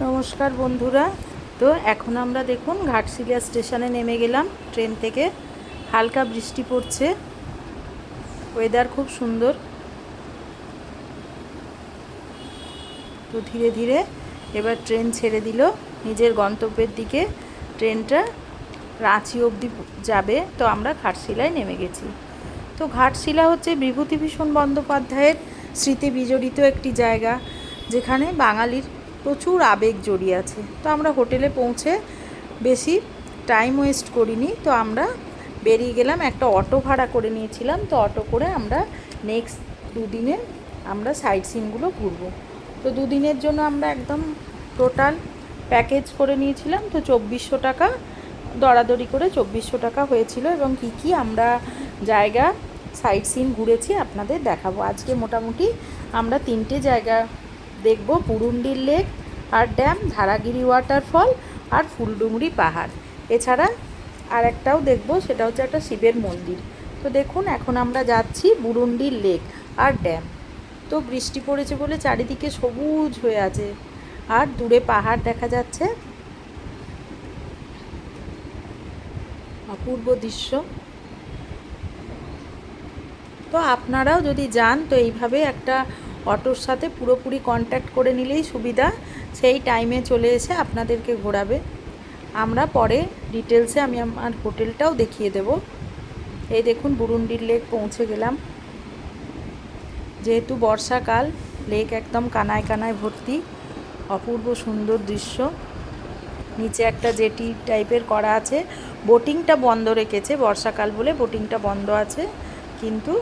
নমস্কার বন্ধুরা। তো এখন আমরা দেখুন ঘাটশিলা স্টেশনে নেমে গেলাম ট্রেন থেকে। হালকা বৃষ্টি পড়ছে, ওয়েদার খুব সুন্দর। তো ধীরে ধীরে এবার ট্রেন ছেড়ে দিল নিজের গন্তব্যের দিকে। ট্রেনটা রাঁচি অবধি যাবে, তো আমরা ঘাটশিলায় নেমে গেছি। তো ঘাটশিলা হচ্ছে বিভূতিভূষণ বন্দ্যোপাধ্যায়ের স্মৃতি বিজড়িত একটি জায়গা, যেখানে বাঙালির প্রচুর আবেগ জড়িয়ে আছে। তো আমরা হোটেলে পৌঁছে বেশি টাইম ওয়েস্ট করিনি, তো আমরা বেরিয়ে গেলাম। একটা অটো ভাড়া করে নিয়েছিলাম, তো অটো করে আমরা নেক্সট দুদিনে আমরা সাইট সিনগুলো ঘুরবো। তো দুদিনের জন্য আমরা একদম টোটাল প্যাকেজ করে নিয়েছিলাম। তো 2400 টাকা দরাদরি করে 2400 টাকা হয়েছিল। এবং কি কি আমরা জায়গা সাইট সিন ঘুরেছি আপনাদের দেখাবো। আজকে মোটামুটি আমরা 3টে জায়গা দেখব: বুরুন্ডির লেক আর ড্যাম, ধারাগিরি ওয়াটারফল আর ফুলডুংরি পাহাড়। এছাড়া আর একটাও দেখব, সেটা হচ্ছে একটা শিবের মন্দির। তো দেখুন এখন আমরা যাচ্ছি বুরুন্ডির লেক আর ড্যাম। তো বৃষ্টি পড়েছে বলে চারিদিকে সবুজ হয়ে আছে, আর দূরে পাহাড় দেখা যাচ্ছে। অপূর্ব দৃশ্য। তো আপনারাও যদি যান, তো এইভাবে একটা অটোর সাথে পুরোপুরি কন্ট্যাক্ট করে নিলেই সুবিধা। সেই টাইমে চলে এসে আপনাদেরকে ঘোরাবে। আমরা পরে ডিটেলসে আমি আমার হোটেলটাও দেখিয়ে দেব। এই দেখুন বুরুন্ডির লেক পৌঁছে গেলাম। যেহেতু বর্ষাকাল, লেক একদম কানায় কানায় ভর্তি। অপূর্ব সুন্দর দৃশ্য। নিচে একটা জেটি টাইপের করা আছে। বোটিংটা বন্ধ রেখেছে, বর্ষাকাল বলে বোটিংটা বন্ধ আছে, কিন্তু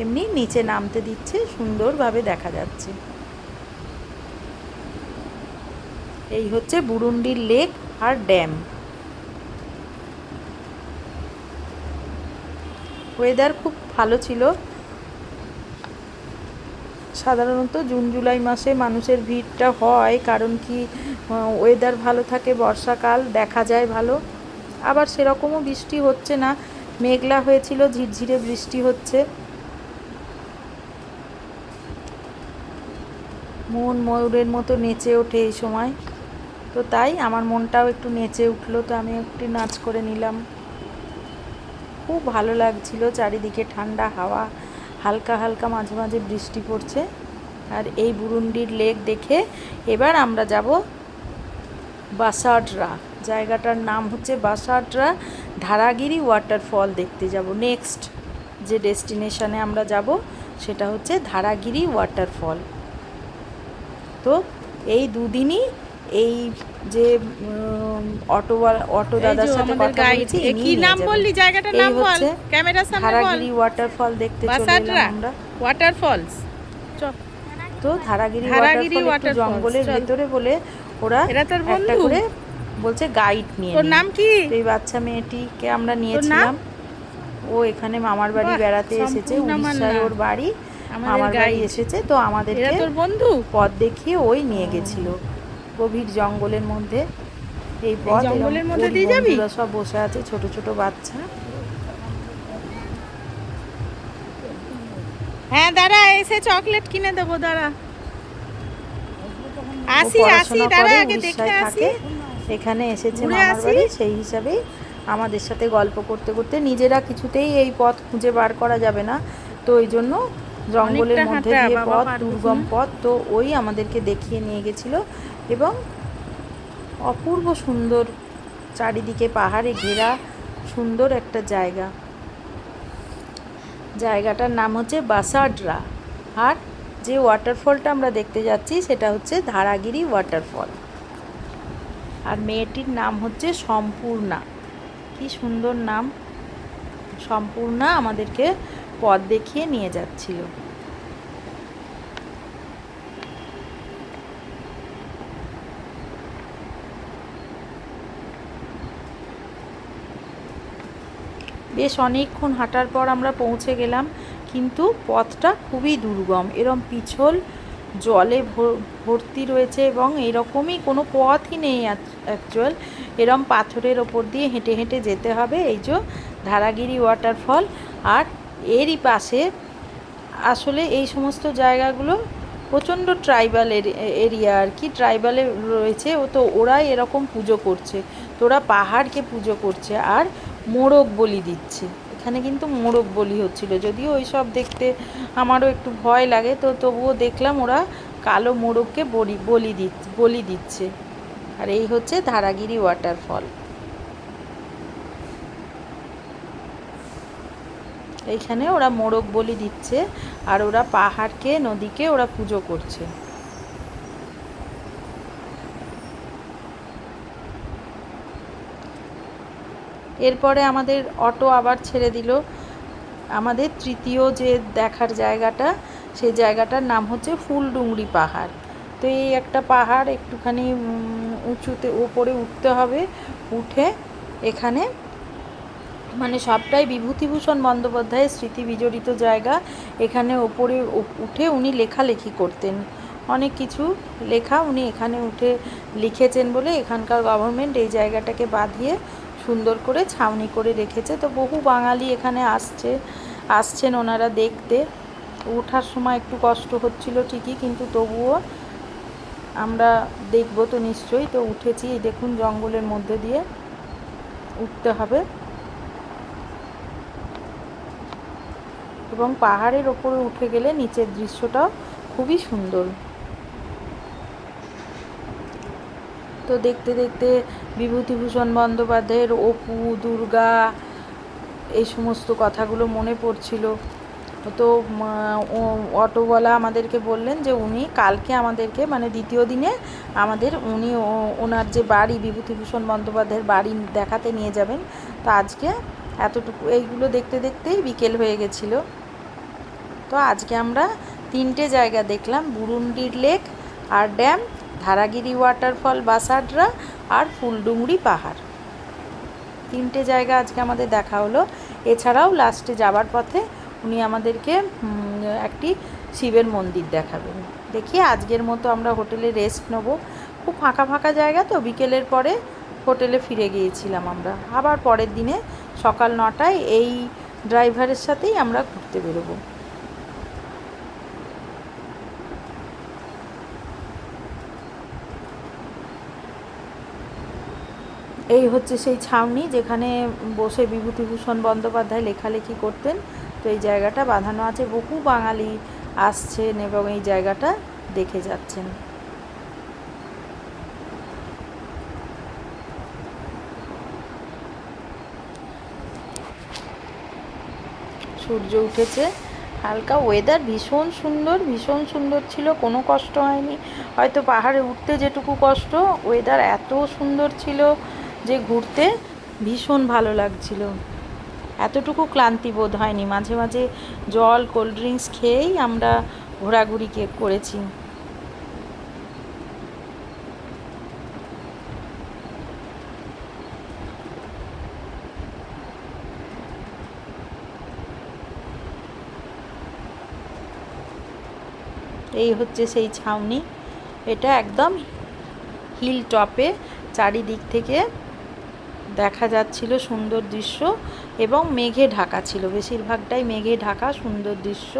এমনি নিচে নামতে দিচ্ছে, সুন্দরভাবে দেখা যাচ্ছে। এই হচ্ছে বুরুন্ডির লেক আর ড্যাম। ওয়েদার খুব ভালো ছিল। সাধারণত জুন জুলাই মাসে মানুষের ভিড়টা হয়, কারণ কি ওয়েদার ভালো থাকে, বর্ষাকাল দেখা যায় ভালো। আবার সেরকমও বৃষ্টি হচ্ছে না, মেঘলা হয়েছিল, ঝিরঝিরে বৃষ্টি হচ্ছে। মন ময়ূরের মতো নেচে ওঠে এই সময়। তো তাই আমার মনটাও একটু নেচে উঠলো, তো আমি একটু নাচ করে নিলাম। খুব ভালো লাগছিল, চারিদিকে ঠান্ডা হাওয়া, হালকা হালকা মাঝে মাঝে বৃষ্টি পড়ছে। আর এই বুরুন্ডির লেক দেখে এবার আমরা যাব বাসাড্রা। জায়গাটার নাম হচ্ছে বাসাড্রা। ধারাগিরি ওয়াটারফল দেখতে যাব। নেক্সট যে ডেস্টিনেশনে আমরা যাব সেটা হচ্ছে ধারাগিরি ওয়াটারফল। তো এই দুদিনই এই যে অটো দাদার সাথে কথা বলেছি, কি নাম বললি জায়গাটার নাম বল, ক্যামেরার সামনে বল। ধারাগিরি ওয়াটারফল দেখতে চলে এলাম আমরা। ওয়াটারফলস। তো ধারাগিরি ওয়াটারফল একটু জঙ্গলের ভেতরে বলে ওরা একটা করে বলছে গাইড নিয়ে। তোর নাম কি? এই বাচ্চা মেয়েটিকে আমরা নিয়েছিলাম। ও এখানে মামার বাড়ি বেড়াতে এসেছে, উড়িষ্যায় ওর বাড়ি। মামার বাড়ি এসেছে, তো আমাদেরকে তোর বন্ধু পথ দেখিয়ে ওই নিয়ে গেছিল গভীর জঙ্গলের মধ্যে। এই পথ জঙ্গলের মধ্যে দিয়ে যাবি? সব বসে আছে, ছোট ছোট বাচ্চা। হ্যাঁ দাঁড়া, এসে চকলেট কিনে দেবো, দাঁড়া। আসি দাঁড়া, আগে দেখে আসি। এখানে এসেছে মামার বাড়ি, সেই হিসাবেই আমাদের সাথে গল্প করতে করতে। নিজেরা কিছুতেই এই পথ খুঁজে বার করা যাবে না, তো ওই জন্য জঙ্গলের মধ্যে দিয়ে পথ, দুর্গম পথ, তো ওই আমাদেরকে দেখিয়ে নিয়ে গেছিল। এবং অপূর্ব সুন্দর, চারিদিকে পাহাড়ে ঘেরা সুন্দর একটা জায়গা। জায়গাটার নাম হচ্ছে বাসাড্রা। আর যে ওয়াটারফলটা আমরা দেখতে যাচ্ছি সেটা হচ্ছে ধারাগিরি ওয়াটারফল। আর মেয়েটির নাম হচ্ছে সম্পূর্ণা। কি সুন্দর নাম! সম্পূর্ণা আমাদেরকে পথ দেখিয়ে নিয়ে যাচ্ছিল। বেশ অনেকক্ষণ হাঁটার পর আমরা পৌঁছে গেলাম, কিন্তু পথটা খুবই দুর্গম। এরম পিছল জলে ভর্তি রয়েছে, এবং এরকমই কোনো পথই নেই অ্যাকচুয়াল। এরম পাথরের ওপর দিয়ে হেঁটে হেঁটে যেতে হবে। এই যে ধারাগিরি ওয়াটারফল, আর এরই পাশে আসলে এই সমস্ত জায়গাগুলো প্রচণ্ড ট্রাইবাল এরিয়া আর কি, ট্রাইবালে রয়েছে, ও তো ওরাই এরকম পুজো করছে, তো ওরা পাহাড়কে পুজো করছে আর মোরগ বলি দিচ্ছে। এখানে কিন্তু মোরগ বলি হচ্ছিল, যদিও ওই সব দেখতে আমারও একটু ভয় লাগে, তো তবুও দেখলাম ওরা কালো মোরগকে বলি দিচ্ছে। আর এই হচ্ছে ধারাগিরি ওয়াটারফল। এইখানে ওরা মোরগ বলি দিচ্ছে আর ওরা পাহাড়কে, নদীকে ওরা পুজো করছে। এরপরে আমাদের অটো আবার ছেড়ে দিল। আমাদের তৃতীয় যে দেখার জায়গাটা, সেই জায়গাটার নাম হচ্ছে ফুলডুংরি পাহাড়। তো এই একটা পাহাড়, একটুখানি উঁচুতে ওপরে উঠতে হবে, উঠে এখানে মানে সবটাই বিভূতিভূষণ বন্দ্যোপাধ্যায়ের স্মৃতি বিজড়িত জায়গা। এখানে ওপরে উঠে উনি লেখালেখি করতেন, অনেক কিছু লেখা উনি এখানে উঠে লিখেছেন বলে এখানকার গভর্নমেন্ট এই জায়গাটাকে বাঁধিয়ে সুন্দর করে ছাউনি করে রেখেছে। তো বহু বাঙালি এখানে আসছেন ওনারা দেখতে। ওঠার সময় একটু কষ্ট হচ্ছিল ঠিকই, কিন্তু তবুও আমরা দেখবো তো নিশ্চয়ই। তো উঠেছি, এই দেখুন জঙ্গলের মধ্যে দিয়ে উঠতে হবে, এবং পাহাড়ের ওপরে উঠে গেলে নিচের দৃশ্যটাও খুবই সুন্দর। তো দেখতে দেখতে বিভূতিভূষণ বন্দ্যোপাধ্যায়ের অপু, দুর্গা, এই সমস্ত কথাগুলো মনে পড়ছিল। তো অটোওয়ালা আমাদেরকে বললেন যে উনি কালকে আমাদেরকে, মানে দ্বিতীয় দিনে উনি ওনার যে বাড়ি, বিভূতিভূষণ বন্দ্যোপাধ্যায়ের বাড়ি দেখাতে নিয়ে যাবেন। তো আজকে এতটুকু, এইগুলো দেখতে দেখতেই বিকেল হয়ে গেছিলো। তো আজকে আমরা 3টে জায়গা দেখলাম, বুরুন্ডির লেক আর ড্যাম, ধারাগিরি ওয়াটারফল বাসাড্রা আর ফুলডুংরি পাহাড়। 3টে জায়গা আজকে আমাদের দেখা হলো। এছাড়াও লাস্টে যাবার পথে উনি আমাদেরকে একটি শিবের মন্দির দেখাবেন। দেখি আজকের মতো আমরা হোটেলে রেস্ট নেবো। খুব ফাঁকা ফাঁকা জায়গা, তো বিকেলের পরে হোটেলে ফিরে গিয়েছিলাম আমরা। আবার পরের দিনে সকাল 9টায় এই ড্রাইভারের সাথেই আমরা ঘুরতে বেরোবো। এই হচ্ছে সেই ছাউনি যেখানে বসে বিভূতিভূষণ বন্দ্যোপাধ্যায় লেখালেখি করতেন। তো এই জায়গাটা বাঁধানো আছে, বহু বাঙালি আসছেন এবং এই জায়গাটা দেখে যাচ্ছেন। সূর্য উঠেছে, হালকা ওয়েদার ভীষণ সুন্দর ছিল, কোনো কষ্ট হয়নি। হয়তো পাহাড়ে উঠতে যেটুকু কষ্ট, ওয়েদার এত সুন্দর ছিল যে ঘুরতে ভীষণ ভালো লাগছিল, এতটুকু ক্লান্তি বোধ হয়নি। মাঝে মাঝে জল, কোল্ড ড্রিঙ্কস খেয়েই আমরা ঘোরাঘুরি করেছি। এই হচ্ছে সেই ছাউনি, এটা একদম হিল টপে, চারিদিক থেকে দেখা যাচ্ছিল সুন্দর দৃশ্য, এবং মেঘে ঢাকা ছিল, বেশিরভাগটাই মেঘে ঢাকা সুন্দর দৃশ্য।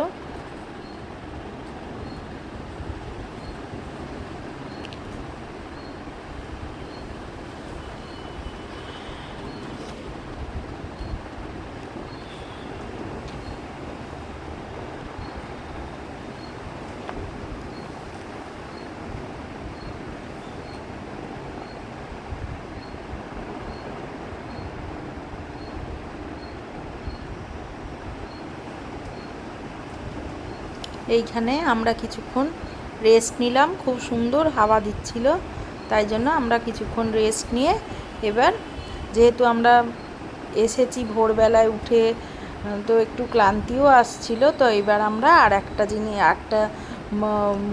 এইখানে আমরা কিছুক্ষণ রেস্ট নিলাম, খুব সুন্দর হাওয়া দিচ্ছিল, তাই জন্য আমরা কিছুক্ষণ রেস্ট নিয়ে এবার, যেহেতু আমরা এসেছি ভোরবেলায় উঠে, তো একটু ক্লান্তিও আসছিল, তো এবার আমরা আর একটা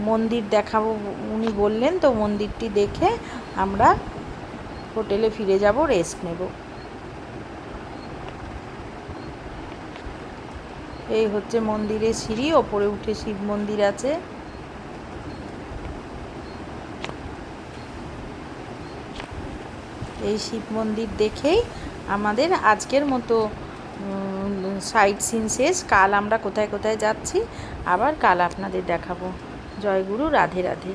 মন্দির দেখাবো উনি বললেন। তো মন্দিরটি দেখে আমরা হোটেলে ফিরে যাব, রেস্ট নেব। এই হচ্ছে মন্দিরের সিঁড়ি, ওপরে উঠে শিব মন্দির আছে। এই শিব মন্দির দেখেই আমাদের আজকের মতো সাইট সিন শেষ। কাল আমরা কোথায় কোথায় যাচ্ছি আবার কাল আপনাদের দেখাবো। জয়গুরু, রাধে রাধে।